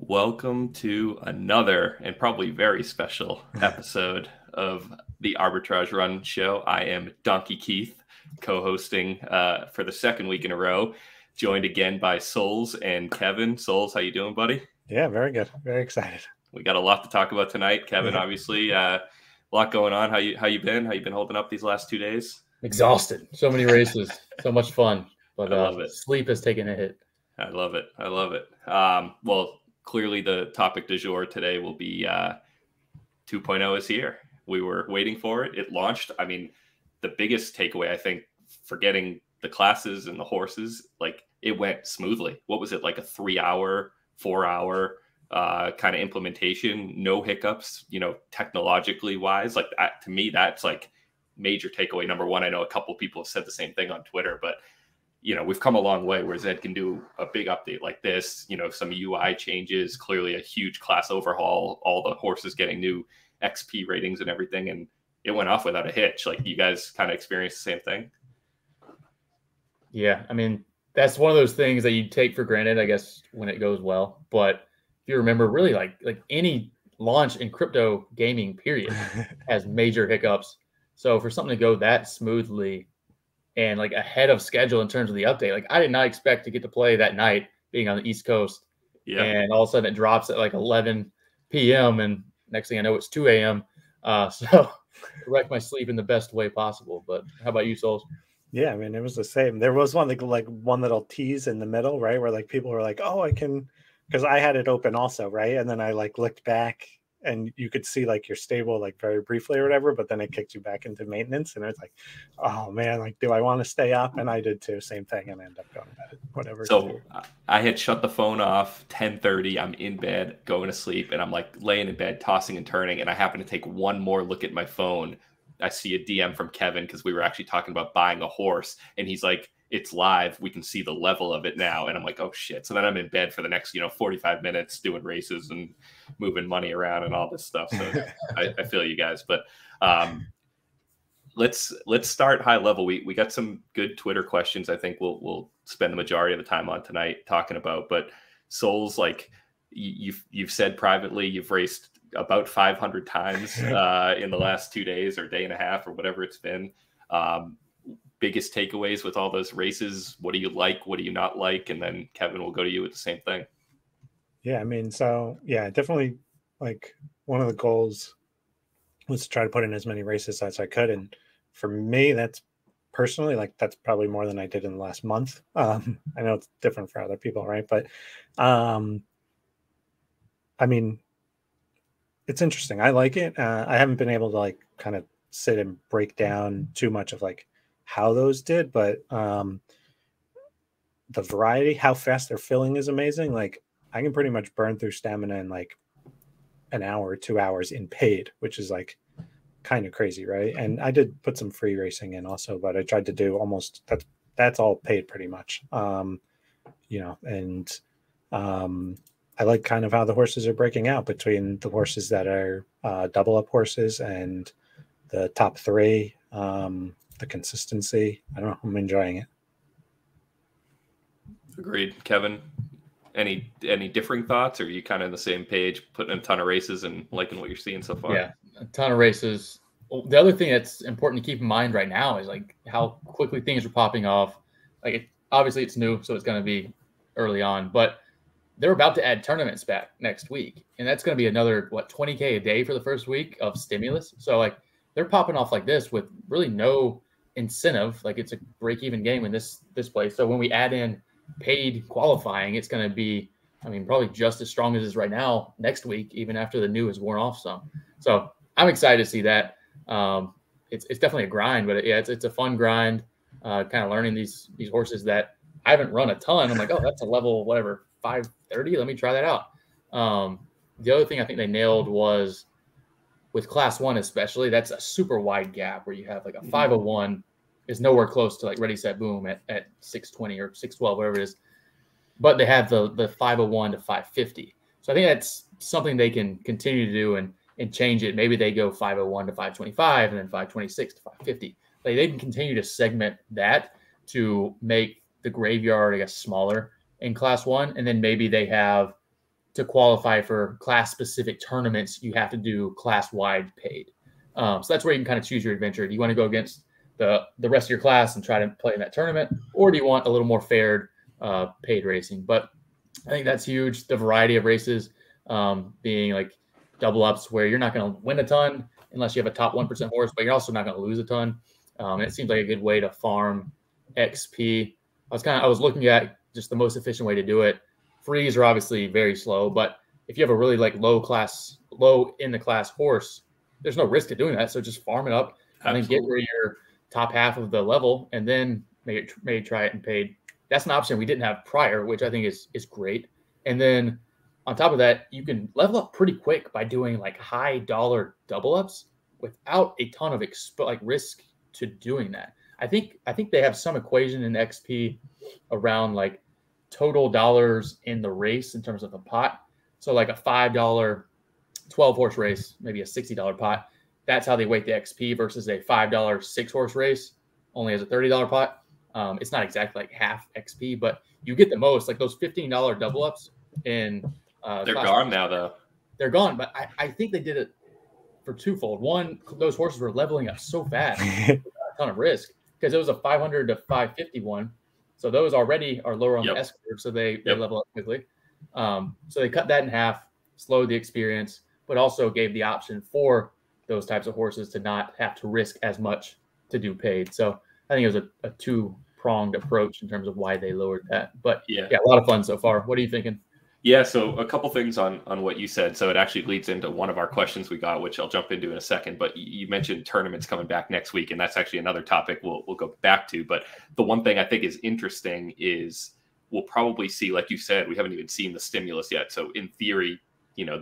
Welcome to another and probably very special episode of the Arbitrage Run show. I am Donkey Keith, co-hosting for the second week in a row, joined again by Souls and Kevin. Souls, how you doing, buddy? Yeah, very good. Very excited. We got a lot to talk about tonight. Kevin, obviously, a lot going on. How you been? How you been holding up these last 2 days? Exhausted. So many races, so much fun, but I love it. Sleep has taken a hit. I love it. Well, clearly the topic du jour today will be 2.0 is here. We were waiting for it. It launched. I mean, the biggest takeaway, I think, forgetting the classes and the horses, like it went smoothly. What was it, like a 3-hour, 4-hour kind of implementation? No hiccups, technologically wise. Like that, to me, that's like major takeaway number one. I know a couple of people have said the same thing on Twitter, but we've come a long way where Zed can do a big update like this, some UI changes, clearly a huge class overhaul, all the horses getting new XP ratings and everything. And it went off without a hitch. Like, you guys kind of experienced the same thing? Yeah. I mean, that's one of those things that you take for granted, I guess, when it goes well. But if you remember, really like any launch in crypto gaming period has major hiccups. So for something to go that smoothly and like ahead of schedule in terms of the update, like I did not expect to get to play that night being on the East Coast. Yeah. And all of a sudden it drops at like 11 p.m. and next thing I know, it's 2 a.m. So wreck my sleep in the best way possible. But how about you, Souls? Yeah, I mean, it was the same. There was one like one little tease in the middle, right? Where like people were like, oh, I can, because I had it open also, right? And then I like looked back and you could see like your stable like very briefly or whatever, but then it kicked you back into maintenance. And it's like, oh man, like, do I want to stay up? And I did too, same thing. And I ended up going to bed, whatever. So I had shut the phone off 10:30. I'm in bed, going to sleep, and I'm like laying in bed, tossing and turning. And I happen to take one more look at my phone. I see a DM from Kevin because we were actually talking about buying a horse. And he's like, it's live. We can see the level of it now. And I'm like, oh shit. So then I'm in bed for the next, 45 minutes doing races and moving money around and all this stuff. So I feel you guys, but let's start high level. We got some good Twitter questions. I think we'll spend the majority of the time on tonight talking about, but Souls, like you've said privately, you've raced about 500 times in the last 2 days or day and a half or whatever it's been. Biggest takeaways with all those races? What do you like? What do you not like? And then Kevin will go to you with the same thing. Yeah, I mean, so yeah, definitely like one of the goals was to try to put in as many races as I could. And for me, that's personally like, that's probably more than I did in the last month. I know it's different for other people, right? But I mean, it's interesting. I like it. I haven't been able to like kind of sit and break down too much of like how those did, but the variety, how fast they're filling is amazing. Like I can pretty much burn through stamina in like an hour or 2 hours in paid, which is like kind of crazy, right? And I did put some free racing in also, but I tried to do almost that's all paid pretty much. And I like kind of how the horses are breaking out between the horses that are double up horses and the top three. The consistency, I don't know, I'm enjoying it. Agreed. Kevin, any differing thoughts, or are you kind of on the same page, putting in a ton of races and liking what you're seeing so far? Yeah, a ton of races. The other thing that's important to keep in mind right now is like how quickly things are popping off. Like obviously it's new, so it's going to be early on, but they're about to add tournaments back next week, and that's going to be another 20K a day for the first week of stimulus. So like they're popping off like this with really no incentive. Like it's a break-even game in this place. So when we add in paid qualifying, it's going to be, I mean, probably just as strong as it is right now next week, even after the new has worn off some. So I'm excited to see that. It's definitely a grind, but yeah, it's a fun grind. Kind of learning these horses that I haven't run a ton. I'm like, oh, that's a level whatever 530. Let me try that out. The other thing I think they nailed was, with class one especially, that's a super wide gap where you have like a 501 is nowhere close to like ready, set, boom at 620 or 612, whatever it is. But they have the 501 to 550. So I think that's something they can continue to do and change it. Maybe they go 501 to 525 and then 526 to 550. Like they can continue to segment that to make the graveyard, I guess, smaller in class one. And then maybe they have to qualify for class-specific tournaments, you have to do class-wide paid. So that's where you can kind of choose your adventure. Do you want to go against the rest of your class and try to play in that tournament, or do you want a little more fair paid racing? But I think that's huge. The variety of races being like double ups where you're not going to win a ton unless you have a top 1% horse, but you're also not going to lose a ton. And it seems like a good way to farm XP. I was looking at just the most efficient way to do it. Frees are obviously very slow, but if you have a really like low in the class horse, there's no risk to doing that. So just farm it up and then get where you're top half of the level, and then maybe try it and paid. That's an option we didn't have prior, which I think is great. And then on top of that, you can level up pretty quick by doing like high dollar double ups without a ton of risk to doing that. I think they have some equation in XP around like total dollars in the race in terms of the pot. So like a $5 12 horse race, maybe a $60 pot. That's how they weight the XP versus a $5 6-horse race only has a $30 pot. It's not exactly like half XP, but you get the most. Like those $15 double ups in they're gone now though. They're gone, but I think they did it for twofold. One, those horses were leveling up so fast, a ton of risk, because it was a 500 to 551. So those already are lower on the S curve, so they level up quickly. So they cut that in half, slowed the experience, but also gave the option for those types of horses to not have to risk as much to do paid. So I think it was a two-pronged approach in terms of why they lowered that. But yeah, a lot of fun so far. What are you thinking? Yeah, so a couple things on what you said. So it actually leads into one of our questions we got, which I'll jump into in a second. But you mentioned tournaments coming back next week, and that's actually another topic we'll go back to. But the one thing I think is interesting is we'll probably see, like you said, we haven't even seen the stimulus yet. So in theory,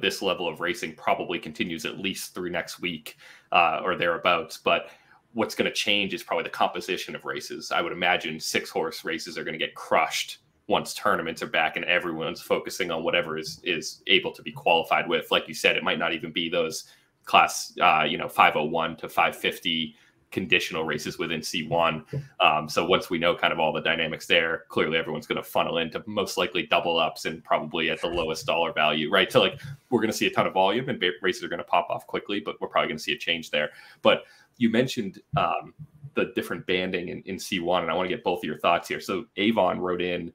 this level of racing probably continues at least through next week or thereabouts. But what's going to change is probably the composition of races. I would imagine 6-horse races are going to get crushed once tournaments are back and everyone's focusing on whatever is able to be qualified with. Like you said, it might not even be those class, 501 to 550 conditional races within C1. So once we know kind of all the dynamics there, clearly everyone's going to funnel into most likely double ups and probably at the lowest dollar value, right? So like we're going to see a ton of volume and races are going to pop off quickly, but we're probably going to see a change there. But you mentioned the different banding in C1, and I want to get both of your thoughts here. So Avon wrote in,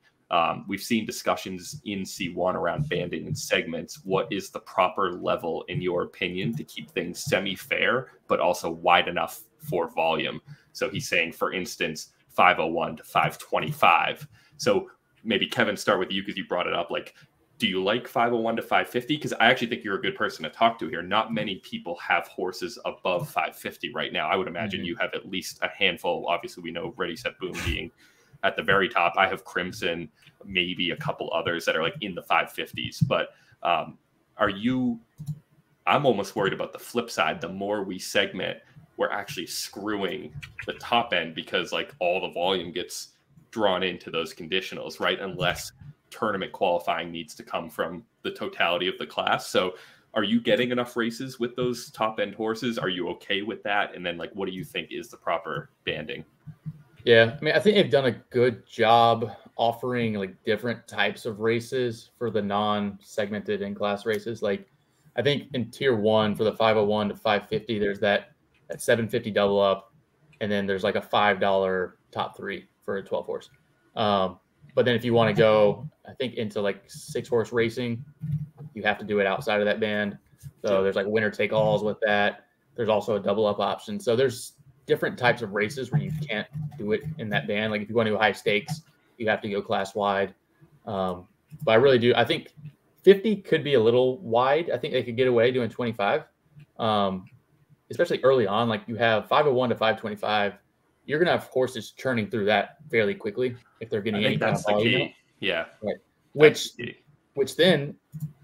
we've seen discussions in C1 around banding and segments. What is the proper level, in your opinion, to keep things semi-fair, but also wide enough for volume? So he's saying, for instance, 501 to 525. So maybe Kevin, start with you because you brought it up. Like, do you like 501 to 550? Because I actually think you're a good person to talk to here. Not many people have horses above 550 right now. I would imagine you have at least a handful. Obviously, we know Ready, Set, Boom being at the very top. I have Crimson, maybe a couple others that are like in the 550s. But I'm almost worried about the flip side. The more we segment, we're actually screwing the top end because like all the volume gets drawn into those conditionals, right? Unless tournament qualifying needs to come from the totality of the class. So are you getting enough races with those top end horses? Are you okay with that? And then like, what do you think is the proper banding? Yeah, I mean, I think they've done a good job offering like different types of races for the non-segmented in-class races. Like, I think in tier 1 for the 501 to 550, there's that 750 double up, and then there's like a $5 top 3 for a 12 horse. But then if you want to go, I think into like 6-horse racing, you have to do it outside of that band. So there's like winner take alls with that. There's also a double up option. So there's different types of races where you can't do it in that band. Like if you want to go high stakes, you have to go class wide. But I really do. I think 50 could be a little wide. I think they could get away doing 25, especially early on. Like you have 501 to 525. You're going to have horses churning through that fairly quickly if they're getting any kind of volume. Yeah. Right. Which then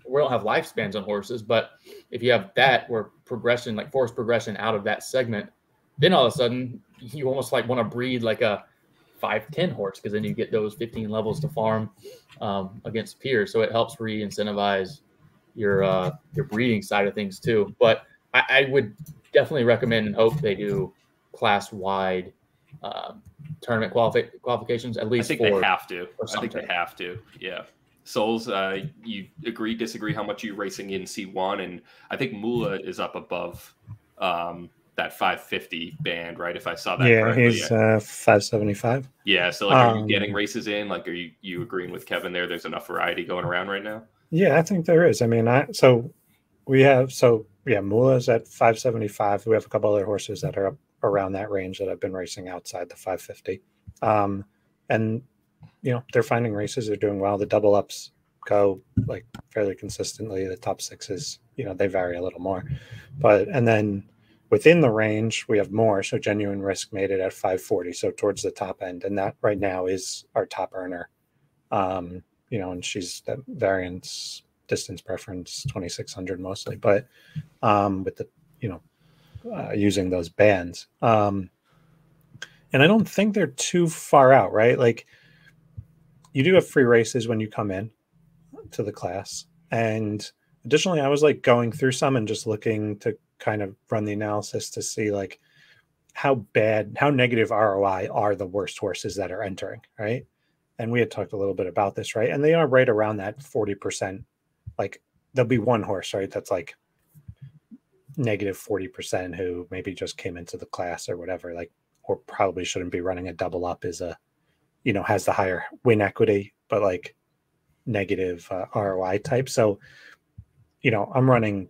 we don't have lifespans on horses, but if you have that where progression, like force progression out of that segment, then all of a sudden you almost like want to breed like a 5-10 horse, because then you get those 15 levels to farm against peers. So it helps re-incentivize your breeding side of things too. But I would definitely recommend and hope they do class-wide tournament qualifications, at least. I think they have to. I think they have to. Yeah. Souls, you agree, disagree? How much are you racing in C1? And I think Moulah is up above that 550 band, right? If I saw that correctly. He's 575. Yeah, so like, are you getting races in? Like, are you agreeing with Kevin there? There's enough variety going around right now? Yeah, I think there is. I mean, Moulah is at 575. We have a couple other horses that are up around that range that I've been racing outside the 550. And they're finding races, they're doing well. The double ups go like fairly consistently. The top sixes, they vary a little more. And then within the range, we have more. So Genuine Risk made it at 540, so towards the top end. And that right now is our top earner. And she's that variance distance preference 2600 mostly, but with the using those bands. And I don't think they're too far out, right? Like, you do have free races when you come in to the class. And additionally, I was like going through some and just looking to kind of run the analysis to see like how negative ROI are the worst horses that are entering, right? And we had talked a little bit about this, right? And they are right around that 40%. Like, there'll be one horse, right, that's like negative 40% who maybe just came into the class or whatever, like, or probably shouldn't be running a double up, is has the higher win equity, but like negative ROI type. So, I'm running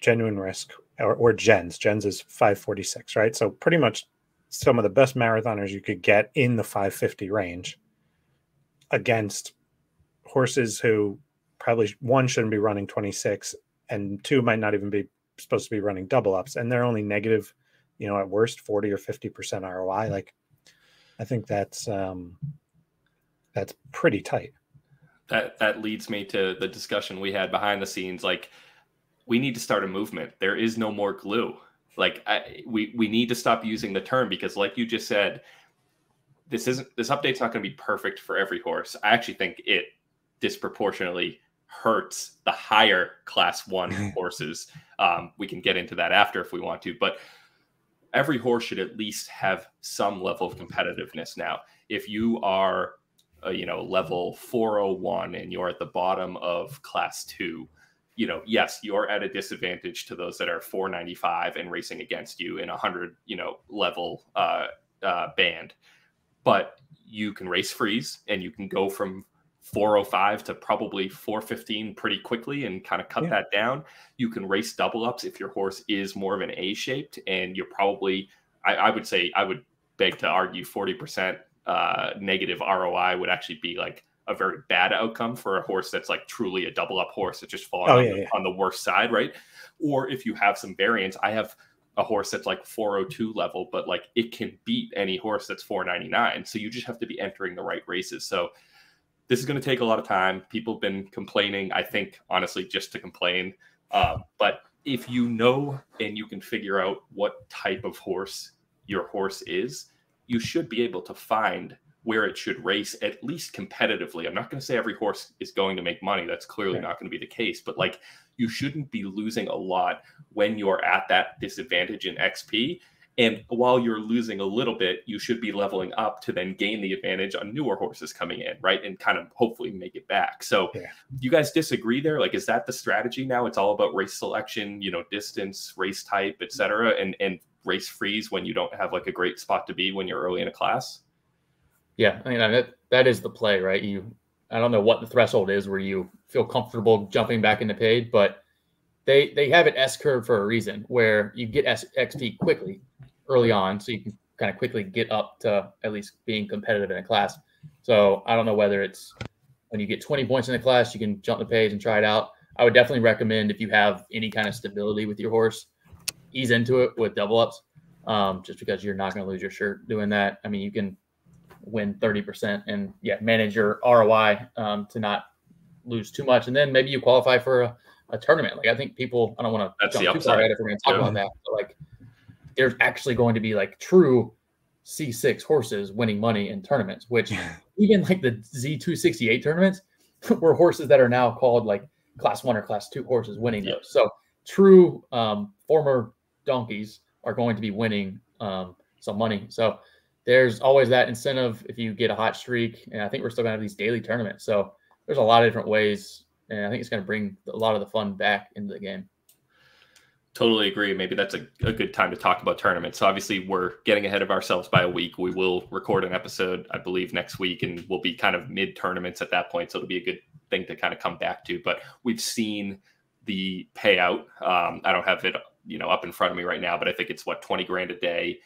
Genuine Risk or Gens. Gens is 546, right? So pretty much some of the best marathoners you could get in the 550 range against horses who probably, one, shouldn't be running 26, and two, might not even be supposed to be running double ups, and they're only negative, at worst 40 or 50% ROI. Like, I think that's pretty tight. That leads me to the discussion we had behind the scenes. Like, we need to start a movement. There is no more glue. Like, we need to stop using the term, because like you just said, this update's not going to be perfect for every horse. I actually think it disproportionately hurts the higher class 1 horses. We can get into that after if we want to, but every horse should at least have some level of competitiveness. Now, if you are level 401 and you're at the bottom of class 2, yes, you're at a disadvantage to those that are 495 and racing against you in 100 level band. But you can race freeze, and you can go from 405 to probably 415 pretty quickly and kind of cut that down. You can race double ups if your horse is more of an A shaped, and you're probably, I would say, I would beg to argue 40% negative ROI would actually be like a very bad outcome for a horse that's like truly a double up horse that's just falling on the worst side, right? Or if you have some variance, I have a horse that's like 402 level, but like it can beat any horse that's 499. So you just have to be entering the right races. So this is going to take a lot of time. People have been complaining, I think, honestly, just to complain. But if you know and you can figure out what type of horse your horse is, you should be able to find where it should race, at least competitively. I'm not going to say every horse is going to make money. That's clearly not going to be the case. But like, you shouldn't be losing a lot when you're at that disadvantage in XP. And while you're losing a little bit, you should be leveling up to then gain the advantage on newer horses coming in, right? And kind of hopefully make it back. So you guys disagree there? Like, is that the strategy now? It's all about race selection, distance, race type, et cetera, and race freeze when you don't have like a great spot to be when you're early in a class? Yeah, I mean, that is the play, right? I don't know what the threshold is where you feel comfortable jumping back into paid, but they have an S curve for a reason, where you get XP quickly early on, so you can kind of quickly get up to at least being competitive in a class. So I don't know whether it's when you get 20 points in a class, you can jump the page and try it out. I would definitely recommend, if you have any kind of stability with your horse, ease into it with double ups, just because you're not going to lose your shirt doing that. I mean, you can win 30% and manage your ROI to not lose too much. And then maybe you qualify for a tournament. Like, I think people, I don't want to jump too far ahead if we're going to talk about that, but like, there's actually going to be like true C6 horses winning money in tournaments, which even like the Z268 tournaments were horses that are now called like class 1 or class 2 horses winning those. So true former donkeys are going to be winning some money. So there's always that incentive if you get a hot streak. And I think we're still going to have these daily tournaments. So there's a lot of different ways, and I think it's going to bring a lot of the fun back into the game. Totally agree. Maybe that's a good time to talk about tournaments. So obviously we're getting ahead of ourselves by a week. We will record an episode, I believe, next week, and we'll be kind of mid tournaments at that point. So it'll be a good thing to kind of come back to. But we've seen the payout. I don't have it, up in front of me right now, but I think it's $20 grand a day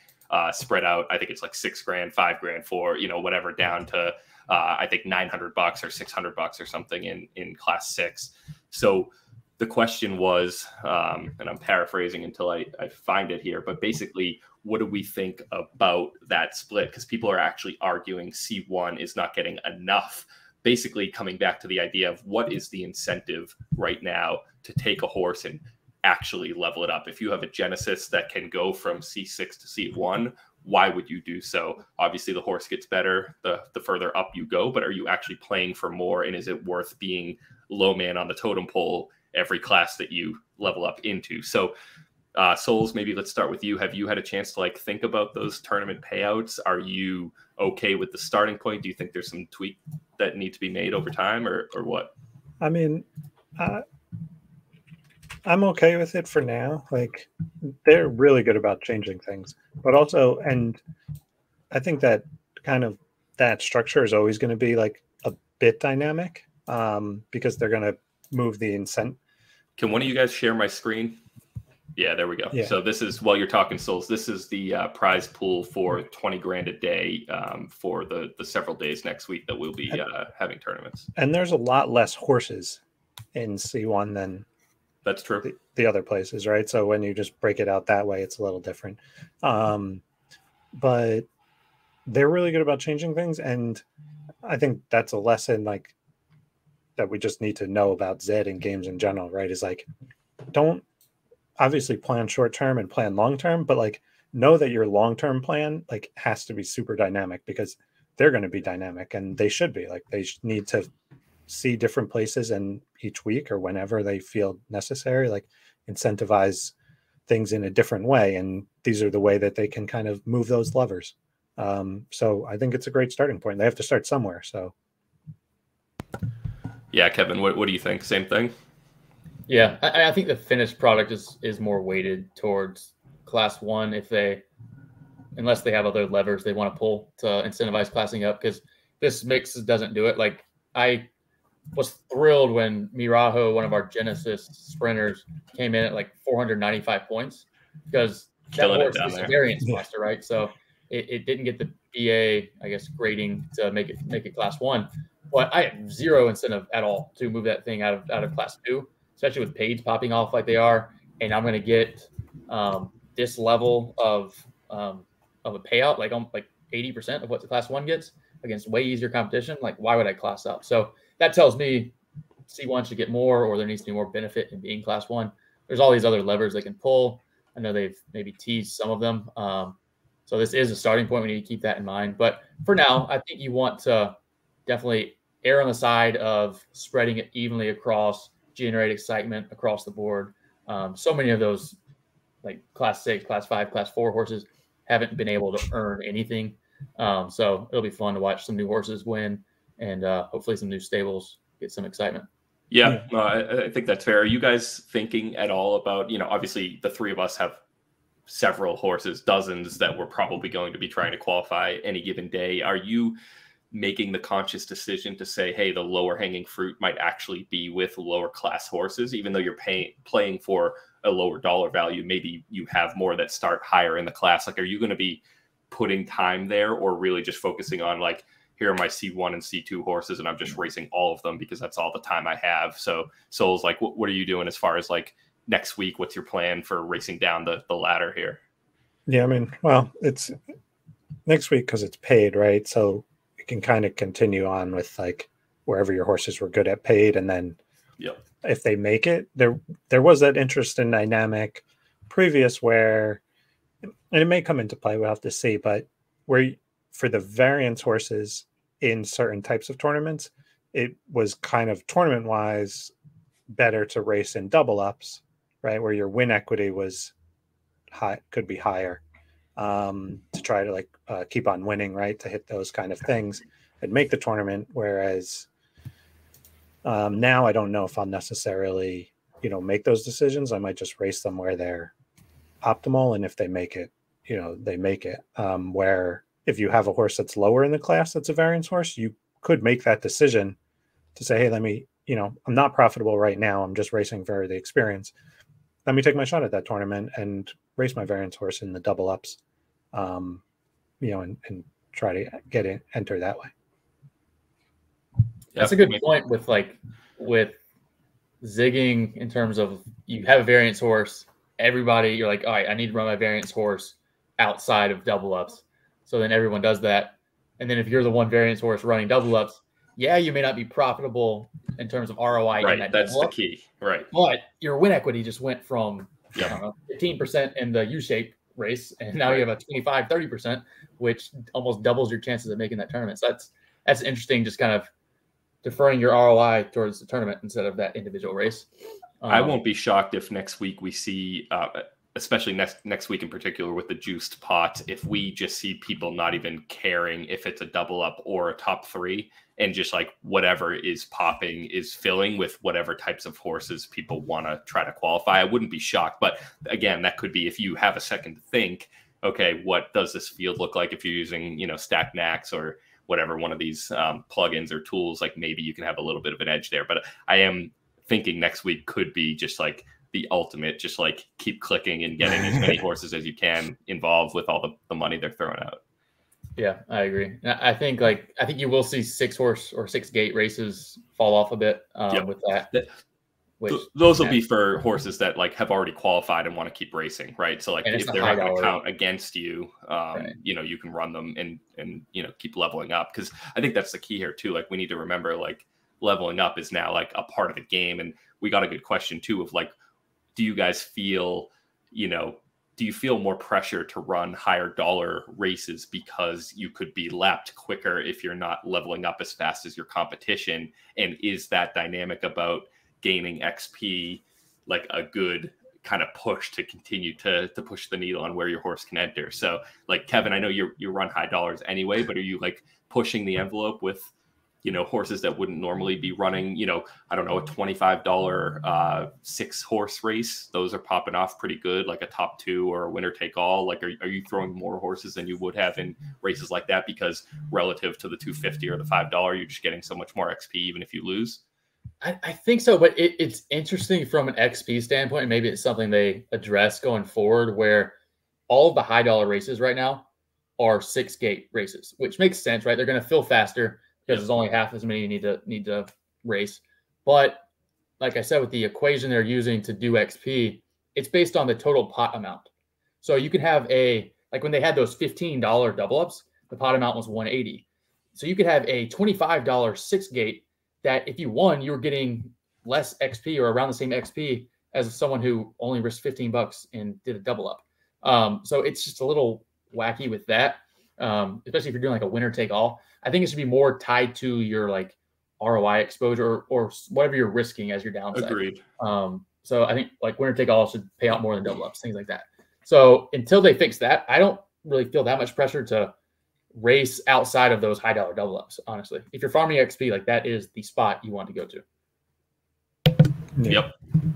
spread out. I think it's like $6 grand, $5 grand for, whatever, down to I think $900 or $600 or something in class 6. So the question was, and I'm paraphrasing until I find it here, but basically, what do we think about that split? Because people are actually arguing C1 is not getting enough. Basically, coming back to the idea of what is the incentive right now to take a horse and actually level it up. If you have a Genesis that can go from C6 to C1, why would you do so? Obviously, the horse gets better the further up you go, but are you actually playing for more? And is it worth being low man on the totem pole every class that you level up into? So Souls, maybe let's start with you. Have you had a chance to think about those tournament payouts? Are you okay with the starting point? Do you think there's some tweak that need to be made over time or what? I mean, I'm okay with it for now. They're really good about changing things, but also, and I think that kind of that structure is always going to be a bit dynamic because they're going to move the incentive. Can one of you guys share my screen? Yeah, there we go. Yeah. So this is, while you're talking, Souls, this is the prize pool for $20 grand a day for the several days next week that we'll be having tournaments. And there's a lot less horses in C1 than that's true. The other places, right? So when you just break it out that way, it's a little different. But they're really good about changing things, and I think that's a lesson that we just need to know about ZED and games in general, right? Is don't obviously plan short term and plan long term, but know that your long term plan has to be super dynamic, because they're going to be dynamic, and they should be. They need to see different places and each week or whenever they feel necessary, incentivize things in a different way, and these are the way that they can kind of move those levers. So I think it's a great starting point. They have to start somewhere. So yeah, Kevin, what do you think? Same thing? Yeah, I think the finished product is more weighted towards class 1 unless they have other levers they want to pull to incentivize classing up, because this mix doesn't do it. I was thrilled when Mirajo, one of our Genesis sprinters, came in at 495 points, because that horse is a variance cluster, right? So it didn't get the BA, I guess, grading to make it class 1. But I have zero incentive at all to move that thing out of class 2, especially with paids popping off like they are. And I'm going to get this level of a payout, 80% of what the class 1 gets against way easier competition. Why would I class up? So that tells me C1 should get more, or there needs to be more benefit in being class 1. There's all these other levers they can pull. I know they've maybe teased some of them. So this is a starting point. We need to keep that in mind. But for now, I think you want to definitely err on the side of spreading it evenly across, generate excitement across the board. So many of those class 6, class 5, class 4 horses haven't been able to earn anything. So it'll be fun to watch some new horses win, and hopefully some new stables get some excitement. Yeah, I think that's fair. Are you guys thinking at all about, obviously the three of us have several horses, dozens that we're probably going to be trying to qualify any given day. Are you making the conscious decision to say, hey, the lower hanging fruit might actually be with lower class horses, even though you're playing for a lower dollar value? Maybe you have more that start higher in the class. Are you going to be putting time there, or really just focusing on here are my C1 and C2 horses, and I'm just racing all of them because that's all the time I have? So Souls, what are you doing as far as next week? What's your plan for racing down the ladder here? Yeah, I mean, well, it's next week because it's paid, right? So you can kind of continue on with wherever your horses were good at paid, and then if they make it, there was that interesting dynamic previous where, and it may come into play, we'll have to see, but where for the variance horses in certain types of tournaments, it was kind of tournament wise better to race in double ups, right? Where your win equity was high, could be higher, to try to keep on winning, right? To hit those kind of things and make the tournament. Whereas Now I don't know if I'll necessarily, make those decisions. I might just race them where they're optimal, and if they make it, they make it. Where if you have a horse that's lower in the class that's a variance horse, you could make that decision to say, hey, let me, I'm not profitable right now. I'm just racing for the experience. Let me take my shot at that tournament and race my variance horse in the double ups, and try to enter that way. That's a good point with zigging in terms of you have a variance horse. Everybody, you're like, all right, I need to run my variance horse outside of double ups. So then everyone does that. And then if you're the one variance horse running double ups, yeah, you may not be profitable in terms of ROI. Right, that's the key. Right. But your win equity just went from 15% in the U-shape race, and now you have a 25-30%, which almost doubles your chances of making that tournament. So that's interesting, just kind of deferring your ROI towards the tournament instead of that individual race. I won't be shocked if next week we see, especially next week in particular with the juiced pot, if we just see people not even caring if it's a double up or a top three, and just like whatever is popping is filling with whatever types of horses people want to try to qualify. I wouldn't be shocked. But again, that could be if you have a second to think, okay, what does this field look like if you're using, Stack Nax or whatever, one of these plugins or tools, like maybe you can have a little bit of an edge there. But I am thinking next week could be just like the ultimate, just like keep clicking and getting as many horses as you can involved with all the money they're throwing out. Yeah, I agree. I think you will see 6 horse or 6 gate races fall off a bit with that. Those will be for horses that like have already qualified and want to keep racing, right? So like if they're not going to count against you, you can run them and keep leveling up, because I think that's the key here too. Like we need to remember like leveling up is now like a part of the game, and we got a good question too of like, do you guys feel, do you feel more pressure to run higher dollar races because you could be lapped quicker if you're not leveling up as fast as your competition? And is that dynamic about gaining XP like a good kind of push to continue to push the needle on where your horse can enter? So like Kevin, I know you run high dollars anyway, but are you like pushing the envelope with horses that wouldn't normally be running, I don't know, a $25 6 horse race? Those are popping off pretty good, like a top 2 or a winner take all. Like, are you throwing more horses than you would have in races like that? Because relative to the $250 or the $5, you're just getting so much more XP, even if you lose. I think so, but it's interesting from an XP standpoint. Maybe it's something they address going forward, where all of the high dollar races right now are 6 gate races, which makes sense, right? They're going to fill faster because there's only half as many you need to race. But like I said, with the equation they're using to do XP, it's based on the total pot amount. So you could have like when they had those $15 double ups, the pot amount was $180. So you could have a $25 6 gate that if you won, you were getting less XP or around the same XP as someone who only risked $15 and did a double up. So it's just a little wacky with that, especially if you're doing like a winner take all. I think it should be more tied to your like ROI exposure or whatever you're risking as your downside. Agreed. So I think like winner take all should pay out more than double ups, things like that. So until they fix that, I don't really feel that much pressure to race outside of those high dollar double ups. Honestly, if you're farming XP, like that is the spot you want to go to. Yep.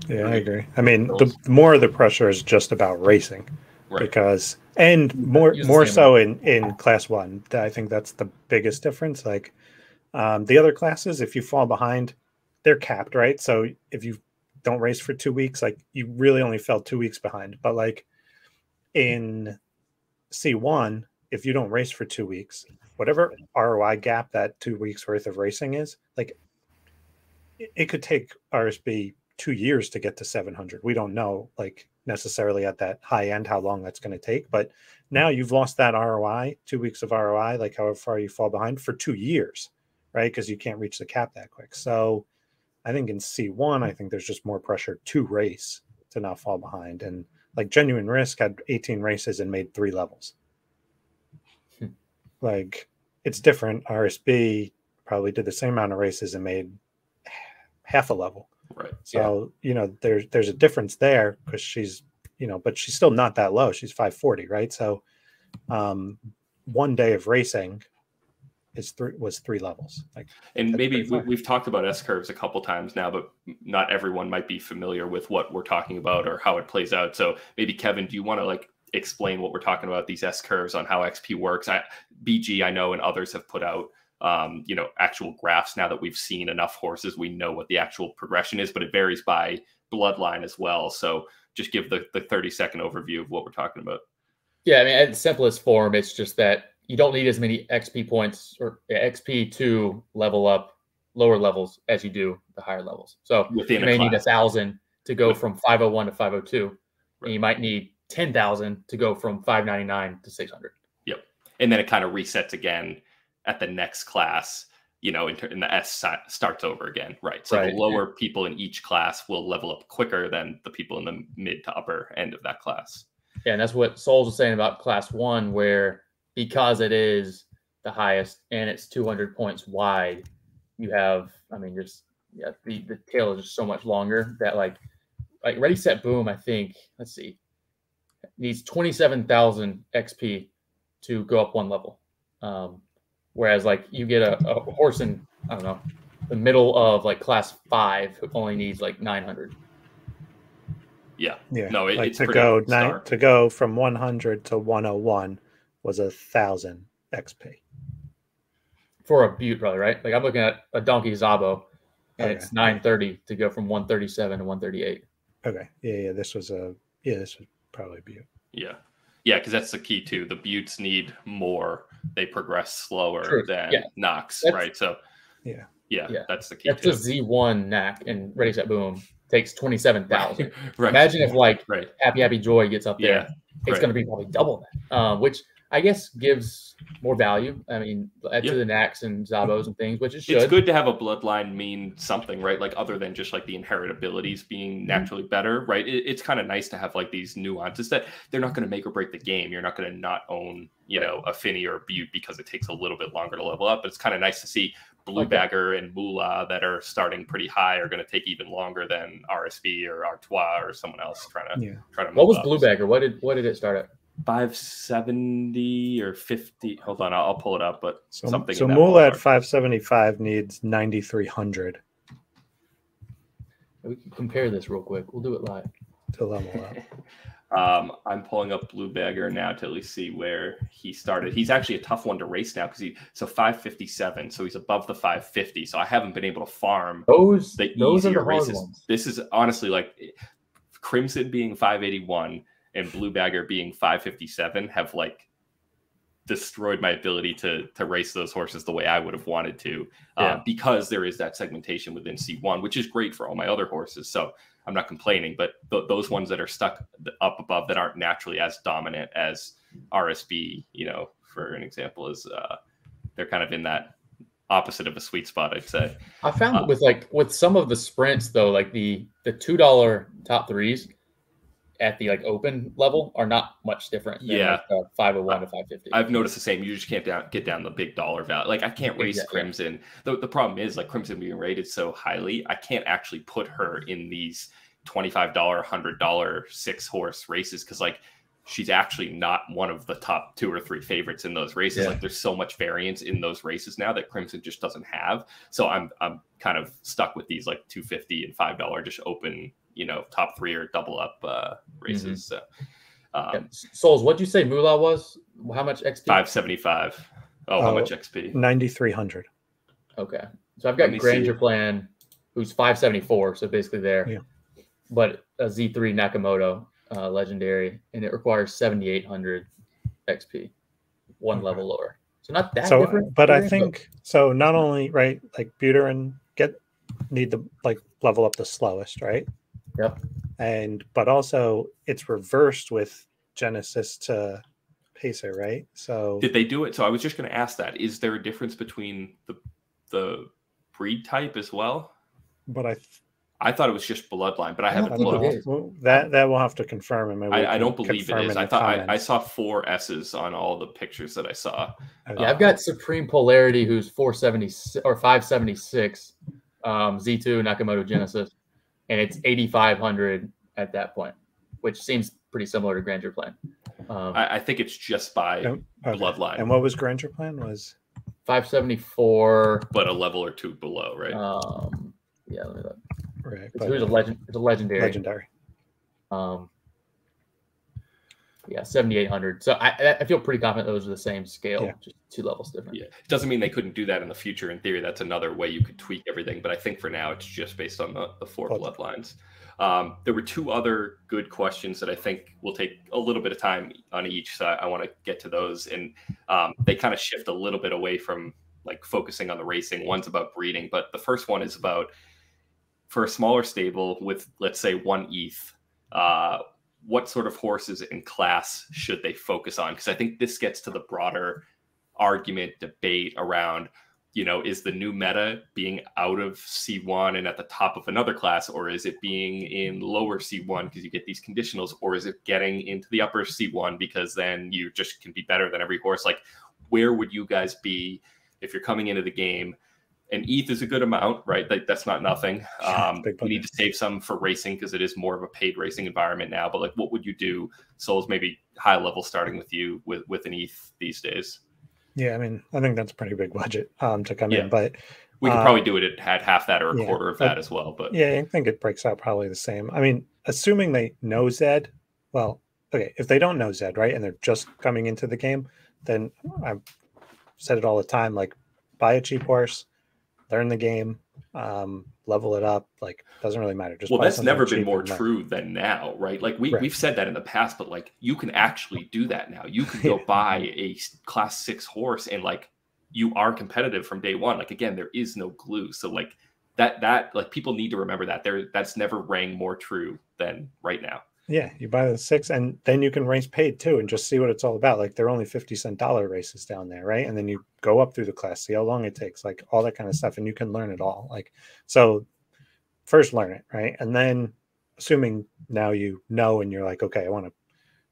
Yeah, I agree. I mean, the more of the pressure is just about racing. Right. Because more so in class 1, I think that's the biggest difference. Like the other classes, if you fall behind, they're capped, right? So if you don't race for 2 weeks, like you really only fell 2 weeks behind. But like in C1, if you don't race for 2 weeks, whatever ROI gap that 2 weeks worth of racing is, like it could take RSB 2 years to get to 700. We don't know like necessarily at that high end how long that's going to take, but now you've lost that ROI, 2 weeks of ROI, like however far you fall behind for 2 years, right? Because you can't reach the cap that quick. So I think in C1, I think there's just more pressure to race to not fall behind. And like Genuine Risk had 18 races and made 3 levels. Like it's different. RSB probably did the same amount of races and made half a level. Right. So, there's a difference there because she's, but she's still not that low. She's 540, right? So 1 day of racing was 3 levels. Like, and that's maybe pretty far. we've talked about S curves a couple times now, but not everyone might be familiar with what we're talking about or how it plays out. So maybe Kevin, do you want to like explain what we're talking about, these S curves, on how XP works? BG, I know, and others have put out actual graphs now that we've seen enough horses. We know what the actual progression is, but it varies by bloodline as well. So just give the 30-second overview of what we're talking about. Yeah, I mean, at its simplest form, it's just that you don't need as many XP points or XP to level up lower levels as you do the higher levels. So Within you may need class. 1,000 to go from 501 to 502, Right. and you might need 10,000 to go from 599 to 600. Yep. And then it kind of resets again at the next class, in the S starts over again, right? So the lower people in each class will level up quicker than the people in the mid to upper end of that class. Yeah, and that's what Souls was saying about class 1, where because it is the highest and it's 200 points wide, you have, the tail is just so much longer that like Ready, Set, Boom, I think, let's see, needs 27,000 XP to go up 1 level. Whereas like you get a horse in, I don't know, the middle of like class 5 who only needs like 900. Yeah. Yeah. No, it's to go from 100 to 101 was 1,000 XP for a Butte, brother, right? Like I'm looking at a Donkey Zabo, and it's 930 to go from 137 to 138. Okay. Yeah. This was probably Butte. Yeah. Yeah, because that's the key too. The Buttes need more. They progress slower than Nox, right? So yeah, that's the key. That's the Z1 knack, and Ready, Set, Boom takes 27,000. Right. Imagine if like Happy Joy gets up there, it's going to be probably double that, which I guess gives more value. I mean, to the Knacks and Zabos and things, which it should. It's good to have a bloodline mean something, right? Like other than just like the inherent abilities being naturally better, right? It's kind of nice to have like these nuances that they're not going to make or break the game. You're not going to not own, a Finny or a Butte because it takes a little bit longer to level up. But it's kind of nice to see Blue Bagger and Moulah that are starting pretty high are going to take even longer than RSV or Artois or someone else trying to move What was up. Blue Bagger? What did it start at? 570 or 50. Hold on, I'll pull it up. But something. So Moulah at 575 needs 9,300. We can compare this real quick. We'll do it live to level up. I'm pulling up Blue Bagger now to at least see where he started. He's actually a tough one to race now because 557, so he's above the 550. So I haven't been able to farm those easier are the races. hard ones. This is honestly like Crimson being 581 and Blue Bagger being 557 have like destroyed my ability to race those horses the way I would have wanted to, because there is that segmentation within C1, which is great for all my other horses. So I'm not complaining, but those ones that are stuck up above that aren't naturally as dominant as RSB, for an example, is they're kind of in that opposite of a sweet spot, I'd say. I found with some of the sprints though, like the $2 top threes at the open level are not much different than 501 to 550. I've noticed the same. You just can't get down the big dollar value. Like I can't race Crimson. The problem is like Crimson being rated so highly, I can't actually put her in these $25, $100 6-horse races because like she's actually not one of the top 2 or 3 favorites in those races. Like there's so much variance in those races now that Crimson just doesn't have. So I'm kind of stuck with these like $250 and $5 just open, top 3 or double up races. So Souls, what'd you say Moulah was? How much XP? 575. How much XP? 9,300. Okay. So I've got Granger Plan, who's 574, so basically there. Yeah. But a Z3 Nakamoto legendary, and it requires 7,800 XP, one level lower. So not that different. But I think so. Not only like Buterin need to level up the slowest, right? Yep. But also it's reversed with Genesis to Pacer, right? So did they do it? So I was just going to ask that. Is there a difference between the breed type as well? But I thought it was just bloodline, but I haven't looked. That we'll have to confirm. I don't believe it is. I thought I saw 4 S's on all the pictures that I saw. Yeah, I've got Supreme Polarity, who's 476 or 576, Z2 Nakamoto Genesis, and it's 8,500 at that point, which seems pretty similar to Granger Plan. I think it's just by bloodline. And what was Granger Plan? Was 574. But a level or two below, right? Yeah, let me look. Right. It's a legend. It's a legendary. Legendary. Yeah, 7,800. So I feel pretty confident those are the same scale, just 2 levels different. Yeah, it doesn't mean they couldn't do that in the future. In theory, that's another way you could tweak everything. But I think for now, it's just based on the 4 bloodlines. There were 2 other good questions that I think will take a little bit of time on each. So I want to get to those. And they kind of shift a little bit away from like focusing on the racing. One's about breeding, but the first one is about for a smaller stable with, let's say, 1 ETH, what sort of horses and class should they focus on? Because I think this gets to the broader argument, debate around, you know, is the new meta being out of C1 and at the top of another class, or is it being in lower C1 because you get these conditionals, or is it getting into the upper C1 because then you just can be better than every horse? Like, where would you guys be if you're coming into the game? And ETH is a good amount, right? Like, that's not nothing. We need to save some for racing because it is more of a paid racing environment now. But like, what would you do, Souls, maybe high level starting with you with an ETH these days? Yeah, I mean, I think that's a pretty big budget to come in, but we could probably do it at half that or a quarter of that as well. But yeah, I think it breaks out probably the same. I mean, assuming they know ZED, well, okay, if they don't know ZED, right, and they're just coming into the game, then I've said it all the time, like, buy a cheap horse, learn the game, level it up. Like, doesn't really matter. Just that's never been more true than now, right? Like we've said that in the past, but like you can actually do that now. You can go buy a class 6 horse and like you are competitive from day one. Like, again, there is no glue. So like that like people need to remember that that's never rang more true than right now. Yeah, you buy the 6 and then you can race paid too and just see what it's all about. Like, they're only 50-cent dollar races down there, right? And then you go up through the class, see how long it takes, like all that kind of stuff, and you can learn it all. Like, so first learn it, right? And then assuming now you know and you're like, okay, I want to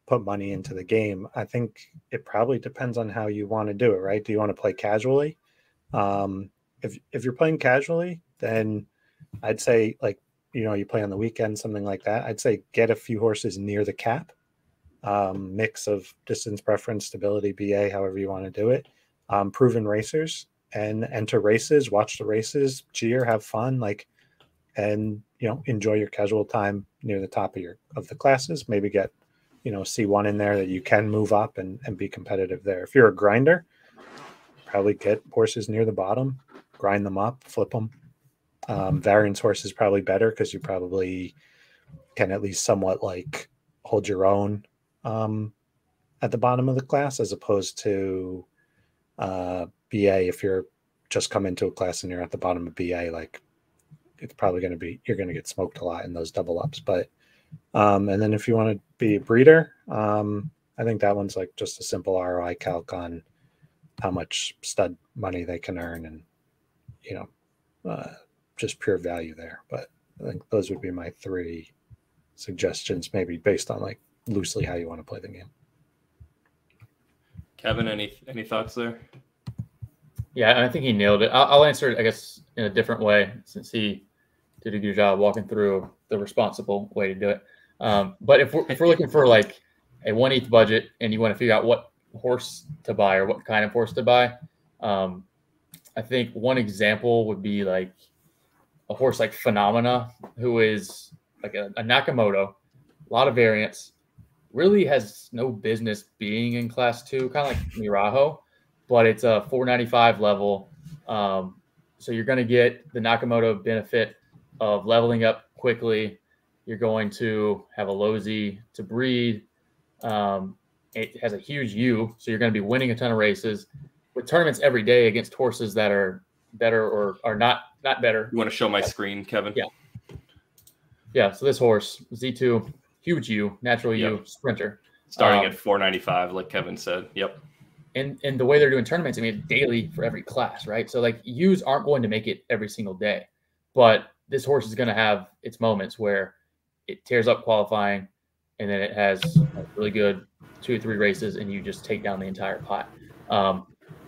put money into the game, I think it probably depends on how you want to do it, right? Do you want to play casually? If you're playing casually, then I'd say, like, you know, you play on the weekend, something like that, I'd say get a few horses near the cap, mix of distance preference, stability, BA, however you want to do it, proven racers, and enter races, watch the races, cheer, have fun, like, and, you know, enjoy your casual time near the top of the classes. Maybe get, you know, C1 in there that you can move up and be competitive there. If you're a grinder, probably get horses near the bottom, grind them up, flip them. Variance horse is probably better because you probably can at least somewhat like hold your own at the bottom of the class, as opposed to BA. If you're just come into a class and you're at the bottom of BA, like, it's probably going to be, you're going to get smoked a lot in those double ups. But and then if you want to be a breeder, I think that one's like just a simple ROI calc on how much stud money they can earn, and, you know, just pure value there. But I think those would be my 3 suggestions, maybe based on like loosely how you want to play the game. Kevin, any thoughts there? Yeah, I think he nailed it. I'll answer it, I guess, in a different way, since he did a good job walking through the responsible way to do it. But if we're looking for like a 1 ETH budget and you want to figure out what horse to buy or what kind of horse to buy, I think one example would be like a horse like Phenomena, who is like a Nakamoto, a lot of variance, really has no business being in class 2, kind of like Mirajo, but it's a 495 level. So you're going to get the Nakamoto benefit of leveling up quickly. You're going to have a low Z to breed. It has a huge U, so you're going to be winning a ton of races with tournaments every day against horses that are better or are not better. You want to show my screen, Kevin? Yeah. So this horse, Z2, huge U, natural U, sprinter, starting at 495, like Kevin said. Yep. And the way they're doing tournaments, I mean, it's daily for every class, right? So like U's aren't going to make it every single day, but this horse is going to have its moments where it tears up qualifying, and then it has a really good 2 or 3 races, and you just take down the entire pot.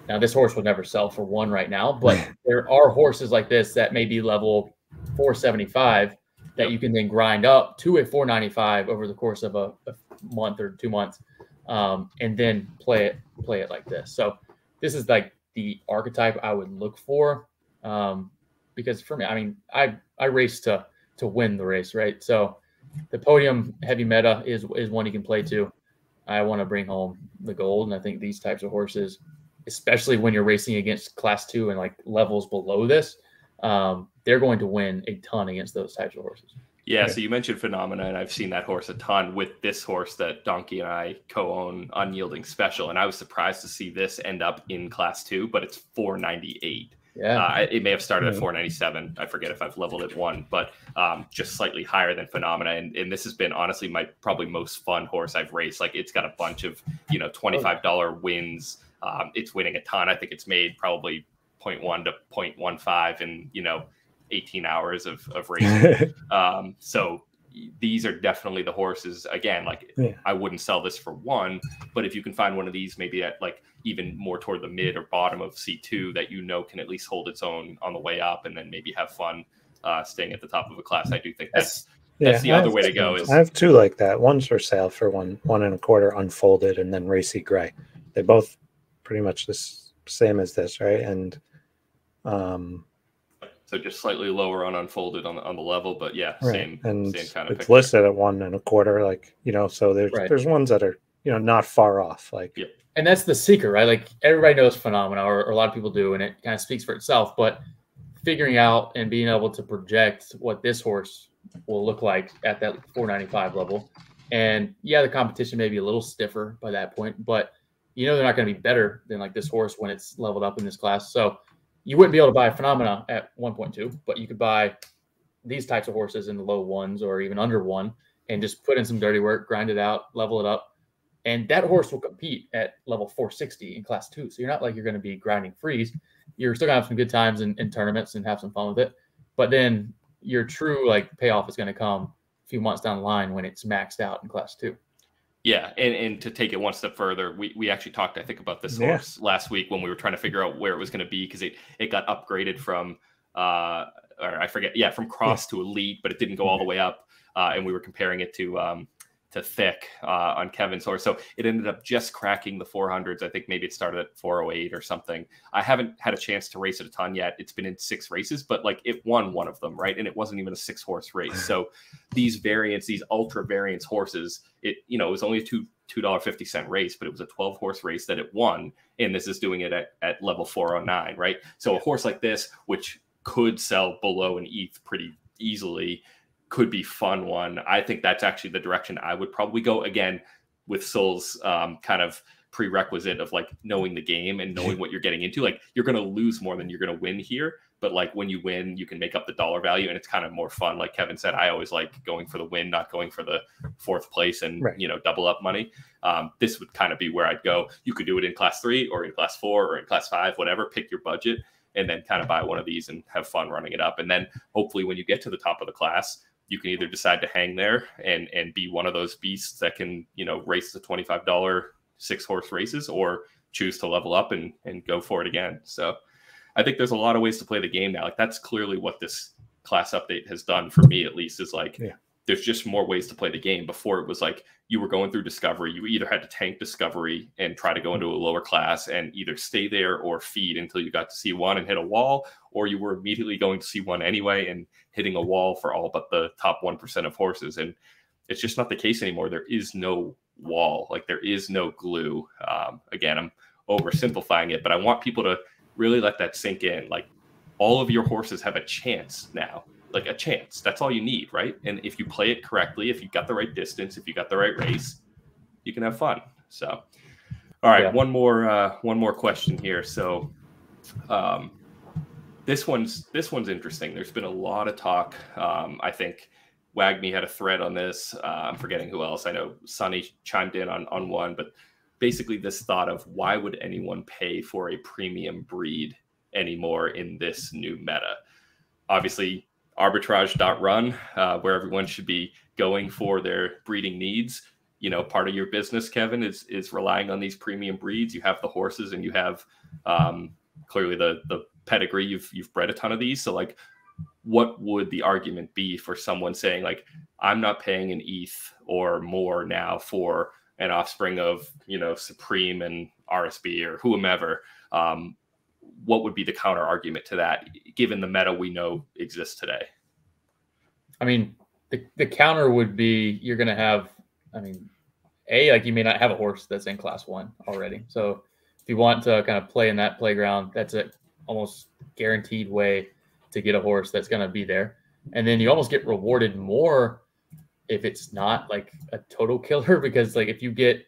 Now, this horse would never sell for 1 right now, but there are horses like this that may be level 475 that you can then grind up to a 495 over the course of a month or 2 months, and then play it like this. So this is like the archetype I would look for. Because for me, I mean, I race to win the race, right? So the podium heavy meta is one you can play to. I want to bring home the gold, and I think these types of horses, especially when you're racing against class 2 and like levels below this, they're going to win a ton against those types of horses. Yeah, so you mentioned Phenomena, and I've seen that horse a ton with this horse that Donkey and I co-own, Unyielding Special, and I was surprised to see this end up in Class 2, but it's 498. Yeah, it may have started at 497. I forget if I've leveled at 1, but just slightly higher than Phenomena. And this has been honestly my probably most fun horse I've raced. Like, it's got a bunch of $25 wins. It's winning a ton. I think it's made probably 0.1 to 0.15 in 18 hours of racing. So these are definitely the horses. Again, like, I wouldn't sell this for one, but if you can find one of these maybe at like even more toward the mid or bottom of C2 that can at least hold its own on the way up, and then maybe have fun staying at the top of a class, I do think that's the other way to go. I have two like that. One's for sale for 1.25 unfolded, and then Racy Gray. They both pretty much the same as this, right? And so just slightly lower on unfolded on the level, but same kind of it's picture. listed at 1.25, like, so there's ones that are not far off, like. Yep. And that's the secret, right? Like, everybody knows Phenomena, or a lot of people do, and it kind of speaks for itself. But figuring out and being able to project what this horse will look like at that 495 level, and the competition may be a little stiffer by that point, but they're not going to be better than like this horse when it's leveled up in this class. So you wouldn't be able to buy Phenomena at 1.2, but you could buy these types of horses in the low 1s or even under 1, and just put in some dirty work, grind it out, level it up. And that horse will compete at level 460 in class 2. So you're not like you're going to be grinding freeze. You're still going to have some good times in tournaments and have some fun with it. But then your true like payoff is going to come a few months down the line when it's maxed out in class 2. Yeah, and to take it one step further, we actually talked, I think, about this horse last week when we were trying to figure out where it was going to be, because it got upgraded from, or I forget, from cross to elite, but it didn't go all the way up, and we were comparing it to Thick on Kevin's horse. So it ended up just cracking the 400s. I think maybe it started at 408 or something. I haven't had a chance to race it a ton yet. It's been in 6 races, but like, it won one of them, right? And it wasn't even a 6-horse race. So these variants, these ultra variants horses, it was only a $2.50 race, but it was a 12-horse race that it won. And this is doing it at level 409, right? So a horse like this, which could sell below an ETH pretty easily, could be fun one. I think that's actually the direction I would probably go, again, with Soul's kind of prerequisite of like knowing the game and knowing what you're getting into. Like, you're going to lose more than you're going to win here, but like, when you win, you can make up the dollar value, and it's kind of more fun. Like Kevin said, I always like going for the win, not going for the 4th place and double up money. This would kind of be where I'd go. You could do it in class 3 or in class 4 or in class 5, whatever, pick your budget, and then kind of buy one of these and have fun running it up. And then hopefully when you get to the top of the class, you can either decide to hang there and be one of those beasts that can, race the $25 6-horse races, or choose to level up and go for it again. So I think there's a lot of ways to play the game now. Like, that's clearly what this class update has done for me, at least, is like, there's just more ways to play the game. Before, it was like you were going through Discovery. You either had to tank Discovery and try to go into a lower class and either stay there or feed until you got to C1 and hit a wall, or you were immediately going to C1 anyway and hitting a wall for all but the top 1% of horses. And it's just not the case anymore. There is no wall. Like, there is no glue. Again, I'm oversimplifying it, but I want people to really let that sink in. Like, all of your horses have a chance now. Like, a chance. That's all you need, right? And if you play it correctly, if you got the right distance, if you got the right race, you can have fun. So, all right, one more question here. So, this one's interesting. There's been a lot of talk. I think Wagme had a thread on this. I'm forgetting who else. I know Sonny chimed in on one, but basically this thought of, why would anyone pay for a premium breed anymore in this new meta? Obviously, Arbitrage.Run, where everyone should be going for their breeding needs. Part of your business, Kevin, is relying on these premium breeds. You have the horses, and you have clearly the pedigree. You've bred a ton of these. So, like, what would the argument be for someone saying, like, I'm not paying an ETH or more now for an offspring of, Supreme and RSB or whomever? what would be the counter argument to that, given the meta we know exists today? I mean, the counter would be you're going to have, I mean, like you may not have a horse that's in class 1 already. So if you want to kind of play in that playground, that's a almost guaranteed way to get a horse that's going to be there. And then you almost get rewarded more if it's not like a total killer, because like if you get,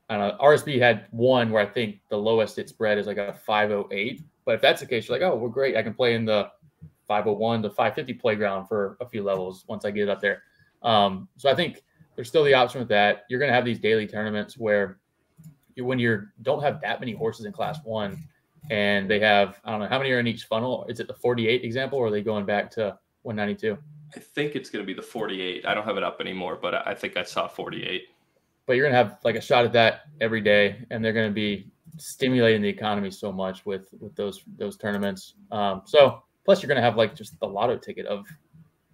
I don't know, RSB had one where I think the lowest it spread is like a 508. But if that's the case, you're like, oh, well, great. I can play in the 501 to 550 playground for a few levels once I get up there. So I think there's still the option with that. You're going to have these daily tournaments where when you don't have that many horses in class 1 and they have, I don't know, how many are in each funnel? Is it the 48 example, or are they going back to 192? I think it's going to be the 48. I don't have it up anymore, but I think I saw 48. But you're going to have like a shot at that every day, and they're going to be stimulating the economy so much with those tournaments. So plus you're going to have like just the lotto ticket of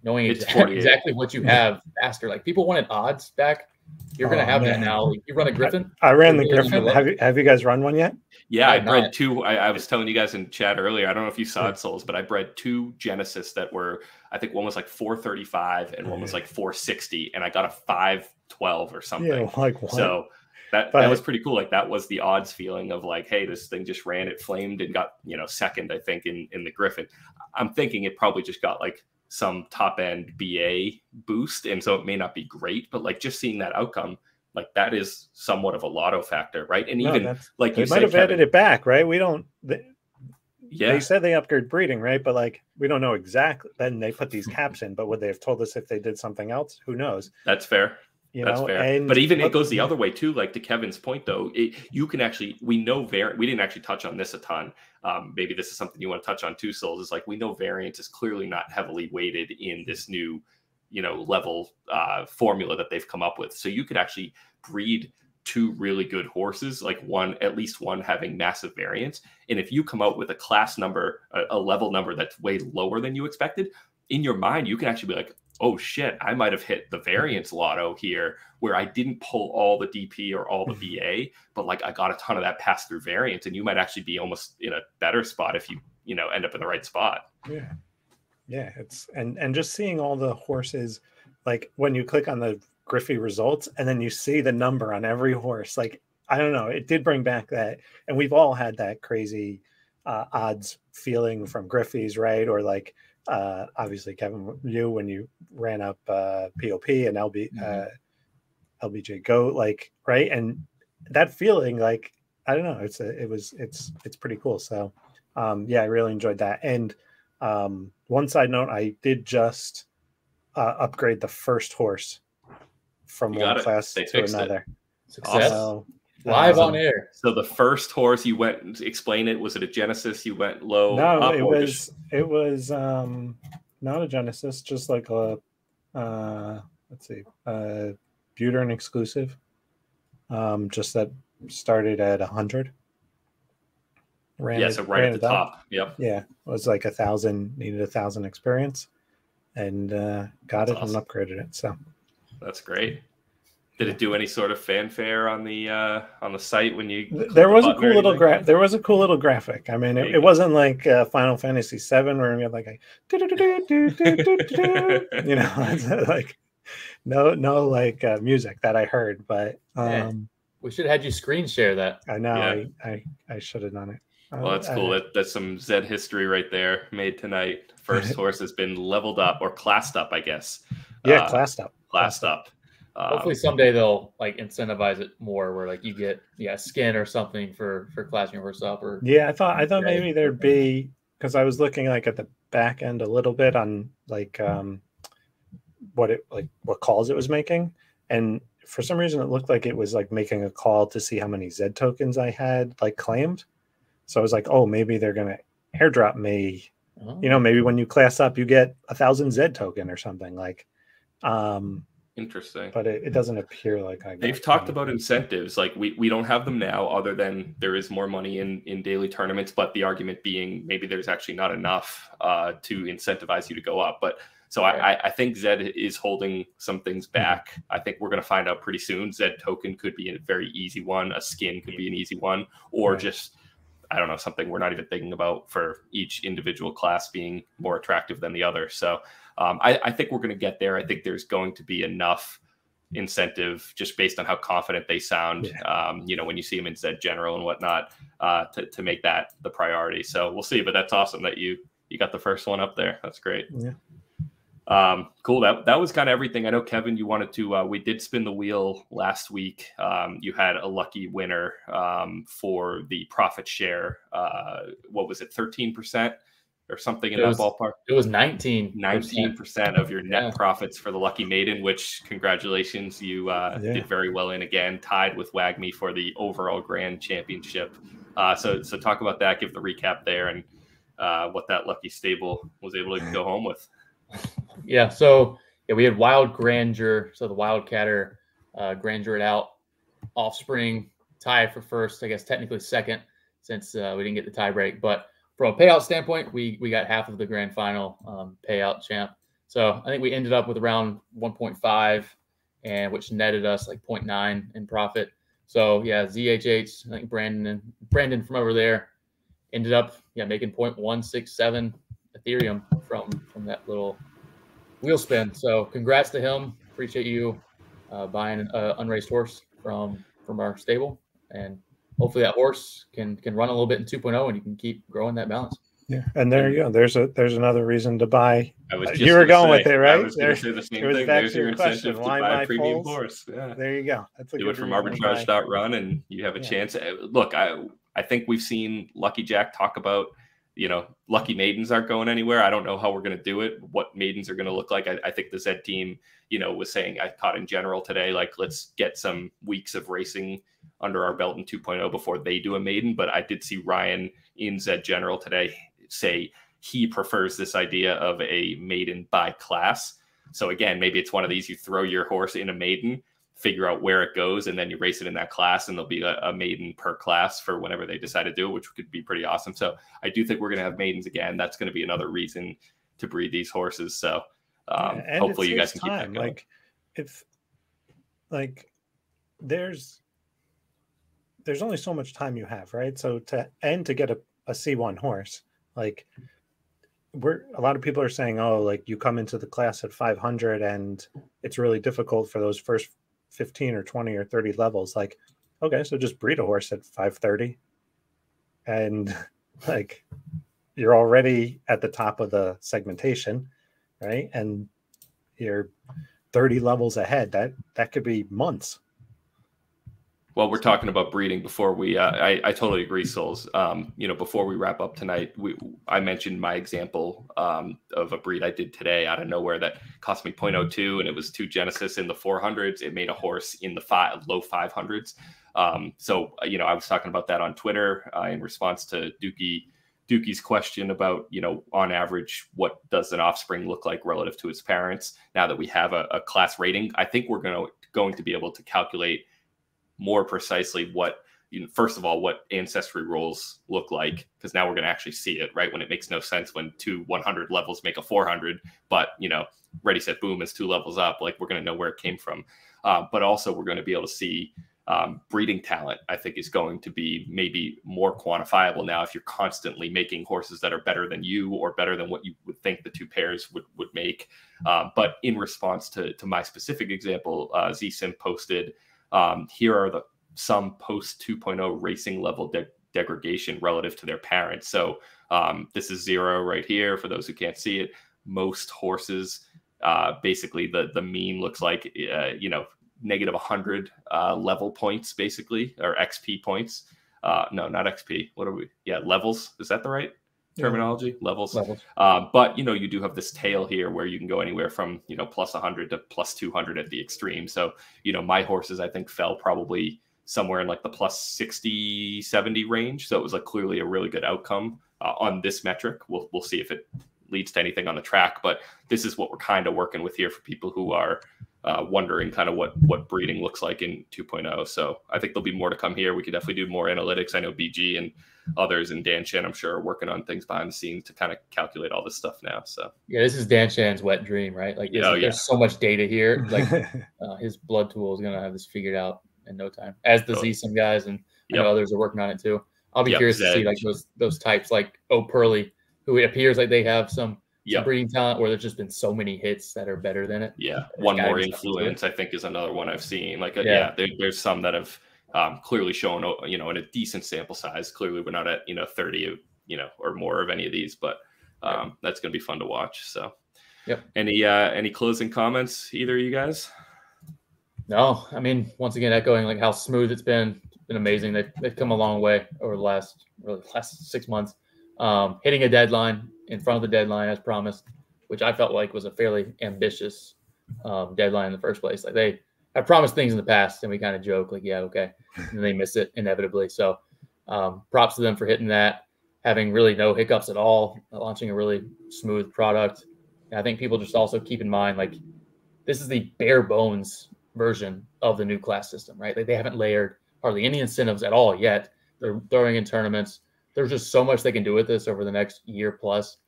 knowing exactly what you have faster. Like people wanted odds back. You're going to have that now. Like, you run a Griffin. I ran the Griffin. Have you guys run one yet? Yeah, I bred 2. I was telling you guys in chat earlier. I don't know if you saw it, Souls, but I bred 2 Genesis that were, I think one was like 435 and one was like 460, and I got a 512 or something. Yeah, like what? So that was pretty cool. Like that was the odds feeling of like, hey, this thing just ran, it flamed and got, second, I think, in the Griffin. I'm thinking it probably just got like some top end BA boost, and so it may not be great, but like just seeing that outcome, like that is somewhat of a lotto factor, right? And even like you might have added it back, right? We don't. Yeah, they said they upgrade breeding, right? But like we don't know exactly. Then they put these caps in, but would they have told us if they did something else? Who knows? That's fair. That's fair. But even it goes the other way too. Like to Kevin's point, though, you can actually, we know we didn't actually touch on this a ton. Maybe this is something you want to touch on too, Souls. Is like we know variance is clearly not heavily weighted in this new, level formula that they've come up with. So you could actually breed 2 really good horses, like at least one having massive variance. And if you come out with a class number, a level number that's way lower than you expected, in your mind, you can actually be like, oh shit, I might have hit the variance lotto here where I didn't pull all the DP or all the BA, but like I got a ton of that pass through variance, and you might actually be almost in a better spot if you end up in the right spot. Yeah. Yeah. It's and just seeing all the horses, like when you click on the Griffey results and then you see the number on every horse, like, I don't know, it did bring back that, and we've all had that crazy odds feeling from Griffey's, right? Or like, obviously Kevin, you when you ran up POP and LBJ Goat, like, right? And that feeling, like, I don't know, it's pretty cool. So yeah, I really enjoyed that. And one side note, I did just upgrade the first horse from one class to another. Success. Live on air. So the first horse you went and explain it. Was it a Genesis? You went low? No, it was not a Genesis, just like a let's see, Buterin exclusive. Just that started at 100. So right at the top. Yep. Yeah, it was like 1,000. Needed 1,000 experience, and got it and upgraded it. So that's great. Did it do any sort of fanfare on the site when you? There was a cool little There was a cool little graphic. I mean, it wasn't like Final Fantasy VII where we had like like no like music that I heard. But we should have had you screen share that. I know. Yeah. I should have done it. Well, that's cool. That's some Zed history right there, made tonight. First horse has been leveled up or classed up, I guess. Yeah, classed up. Classed up. Hopefully someday they'll like incentivize it more, where like you get skin or something for classing your horse up. Or I thought maybe there'd be, because I was looking like at the back end a little bit on like what calls it was making, and for some reason it looked like it was like making a call to see how many Zed tokens I had like claimed. So I was like, oh, maybe they're gonna airdrop me. Maybe when you class up, you get 1,000 Zed token or something like. Interesting. But it doesn't appear like they've talked about incentives. Like we don't have them now, other than there is more money in daily tournaments, but the argument being maybe there's actually not enough to incentivize you to go up. But so I think Zed is holding some things back. I think we're going to find out pretty soon. Zed token could be a very easy one. A skin could be an easy one, or just I don't know, something we're not even thinking about for each individual class being more attractive than the other. So I think we're going to get there. I think there's going to be enough incentive just based on how confident they sound, you know, when you see them in ZED General and whatnot, to make that the priority. So we'll see, but that's awesome that you got the first one up there. That's great. Yeah. Cool. That was kind of everything. I know, Kevin, you wanted to, we did spin the wheel last week. You had a lucky winner for the profit share. What was it? 13% or something in that ballpark? It was 19% of your net profits for the lucky maiden, which congratulations. You did very well in, again, tied with WAGMI for the overall grand championship. So talk about that, give the recap there, and what that lucky stable was able to go home with. Yeah, so we had Wild Grandeur, so the Wildcatter Grandeur it out, Offspring tie for first, I guess technically second, since we didn't get the tie break. But from a payout standpoint, we got half of the grand final payout champ. So I think we ended up with around 1.5, and which netted us like 0.9 in profit. So yeah, ZHH, I think Brandon from over there ended up making 0.167 Ethereum from that little wheel spin. So congrats to him. Appreciate you buying an unraced horse from our stable, and hopefully that horse can run a little bit in 2.0 and you can keep growing that balance. Yeah, and there you go. There's another reason to buy. I was just you were going with it, right? I was going to say the same thing. There's your incentive to buy a premium horse. Yeah. There you go. That's a do it from Arbitrage.Run, and you have a chance. Look, I think we've seen Lucky Jack talk about, you know, lucky maidens aren't going anywhere. I don't know how we're going to do it, what maidens are going to look like. I think the ZED team, you know, was saying, I caught in general today, like, let's get some weeks of racing under our belt in 2.0 before they do a maiden. But I did see Ryan in ZED General today say he prefers this idea of a maiden by class. So again, maybe it's one of these, you throw your horse in a maiden, figure out where it goes, and then you race it in that class, and there'll be a maiden per class for whenever they decide to do it, which could be pretty awesome. So I do think we're going to have maidens again. That's going to be another reason to breed these horses. So hopefully you guys can keep that going. Like, if like there's only so much time you have, right? So to get a C1 horse, like, a lot of people are saying, oh, like, you come into the class at 500 and it's really difficult for those first 15 or 20 or 30 levels. Like, okay, so just breed a horse at 530 and like you're already at the top of the segmentation, right? And you're 30 levels ahead. That could be months. Well, we're talking about breeding before we, I totally agree, Souls. You know, before we wrap up tonight, I mentioned my example of a breed I did today out of nowhere that cost me 0.02, and it was 2 Genesis in the 400s. It made a horse in the low 500s. So, you know, I was talking about that on Twitter in response to Dookie's question about, you know, on average, what does an offspring look like relative to its parents? Now that we have a class rating, I think we're going to be able to calculate more precisely what, you know, first of all, what ancestry rolls look like, because now we're going to actually see it, right? When it makes no sense when 2 100 levels make a 400, but, you know, ready, set, boom is 2 levels up. Like, we're going to know where it came from. But also we're going to be able to see breeding talent, I think, is going to be maybe more quantifiable now if you're constantly making horses that are better than you or better than what you would think the 2 pairs would make. But in response to my specific example, ZSIM posted, here are some post 2.0 racing level degradation relative to their parents. So this is 0 right here for those who can't see it. Most horses, basically the mean looks like, you know, negative 100 level points, basically, or XP points. No, not XP. What are we? Yeah, levels. Is that the right terminology? Levels. But, you know, you do have this tail here where you can go anywhere from, you know, plus 100 to plus 200 at the extreme. So, you know, my horses, I think, fell probably somewhere in like the plus 60, 70 range. So it was like clearly a really good outcome on this metric. We'll see if it leads to anything on the track, but this is what we're kind of working with here for people who are wondering kind of what breeding looks like in 2.0. So I think there'll be more to come here. We could definitely do more analytics. I know BG and others and Dan Shan, I'm sure, are working on things behind the scenes to kind of calculate all this stuff now. So yeah, this is Dan Shan's wet dream, right? Like, there's so much data here. Like, his blood tool is going to have this figured out in no time, as the ZSIM guys, and I know others are working on it too. I'll be curious to see like those types like Pearly, who it appears like they have some breeding talent where there's just been so many hits that are better than it. Yeah, One More Influence I think is another one I've seen. Like there's some that have clearly shown in a decent sample size. Clearly we're not at 30 or more of any of these, but that's going to be fun to watch. So any closing comments, either of you guys? No, I mean, once again, echoing like how smooth it's been amazing. They've come a long way over the last 6 months. Hitting a deadline in front of the deadline as promised, which I felt like was a fairly ambitious deadline in the first place. Like they have promised things in the past and we kind of joke like, yeah, okay. And then they miss it inevitably. So props to them for hitting that, having really no hiccups at all, launching a really smooth product. And I think people just also keep in mind, like, this is the bare bones version of the new class system, right? Like they haven't layered hardly any incentives at all yet. They're throwing in tournaments. There's just so much they can do with this over the next year plus.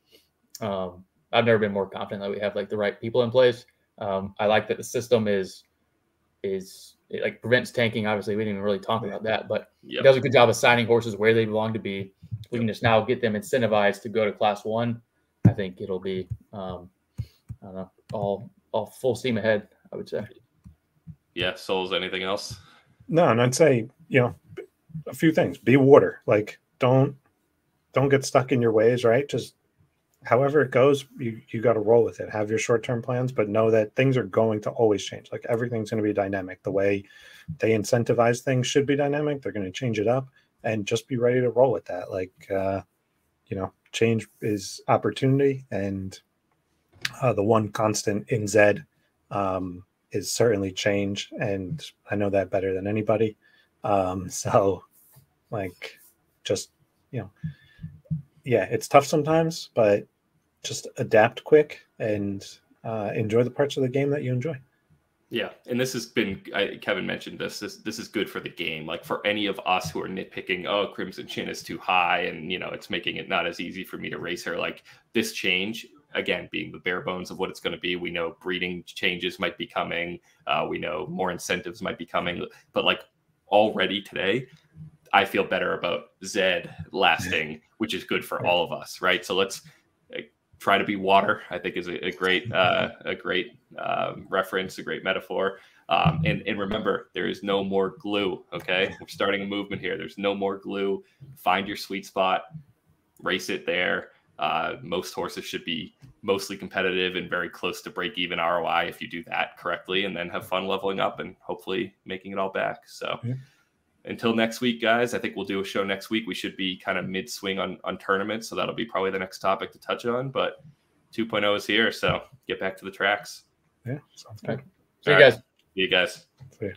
I've never been more confident that we have like the right people in place. I like that the system it like prevents tanking. Obviously, we didn't even really talk about that, but it does a good job of assigning horses where they belong to be. We can just now get them incentivized to go to class 1. I think it'll be, I don't know, all full steam ahead, I would say. Yeah. Souls, anything else? No, and I'd say, a few things. Be water. Like, don't get stuck in your ways, right? Just however it goes, you got to roll with it. Have your short-term plans, but know that things are going to always change. Like everything's going to be dynamic. The way they incentivize things should be dynamic. They're going to change it up, and just be ready to roll with that. Like, change is opportunity, and the one constant in ZED is certainly change, and I know that better than anybody. So, like, just it's tough sometimes, but just adapt quick and enjoy the parts of the game that you enjoy. Yeah, and this has been, Kevin mentioned this is good for the game. Like for any of us who are nitpicking, oh, Crimson Chin is too high and, it's making it not as easy for me to race her. Like this change, again, being the bare bones of what it's going to be. We know breeding changes might be coming. We know more incentives might be coming. But like already today, I feel better about ZED lasting, which is good for all of us, right? So let's try to be water, I think is a great reference, a great metaphor. And remember, there is no more glue, okay? We're starting a movement here. There's no more glue. Find your sweet spot, race it there. Most horses should be mostly competitive and very close to break-even ROI if you do that correctly, and then have fun leveling up and hopefully making it all back. So until next week, guys, I think we'll do a show next week. We should be kind of mid-swing on tournaments, so that'll be probably the next topic to touch on. But 2.0 is here, so get back to the tracks. Yeah, sounds good. See you guys. See you guys. See you.